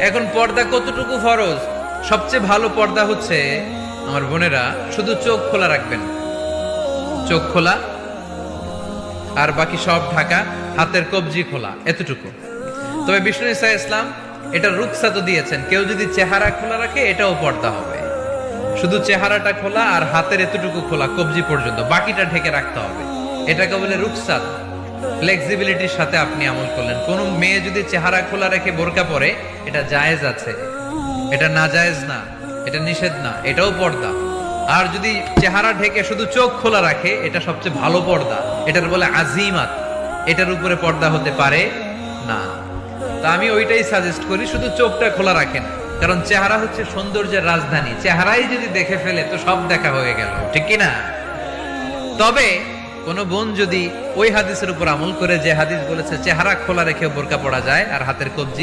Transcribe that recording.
এখন পর্দা কতটুকু ফরজ? সবচেয়ে ভালো পর্দা হচ্ছে আমার বোনেরা শুধু চোখ খোলা রাখবেন, চোখ খোলা আর বাকি সব ঢাকা, হাতের কবজি খোলা, এতটুকু। তবে বিষ্ণু ঈসা ইসলাম এটা রুকসা তো দিয়েছেন, কেউ যদি চেহারা খোলা রাখে এটাও পর্দা হবে। শুধু চেহারাটা খোলা আর হাতের এতটুকু খোলা কবজি পর্যন্ত, বাকিটা ঢেকে রাখতে হবে। এটাকে বলে রুকসাত। ফ্লেক্সিবিলিটির সাথে আপনি আমল করলেন। কোন মেয়ে যদি চেহারা খোলা রেখে বোরকা পরে, এটা জায়েজ আছে, এটা না জায়েজ না, এটা নিষেধ না, এটাও পর্দা। আর যদি চেহারা ঢেকে শুধু চোখ খোলা রাখে, এটা সবচেয়ে ভালো পর্দা, এটার বলে আজিমাত। এটার উপরে পর্দা হতে পারে না। তা আমি ওইটাই সাজেস্ট করি, শুধু চোখটা খোলা রাখেন, কারণ চেহারা হচ্ছে সৌন্দর্যের রাজধানী। চেহারাই যদি দেখে ফেলে তো সব দেখা হয়ে গেল, ঠিক কি না? তবে কোন বোন যদি ওই হাদিসের উপর আমল করে, যে হাদিস বলেছে চেহারা খোলা রেখে বোরকা পরা যায় আর হাতের কবজি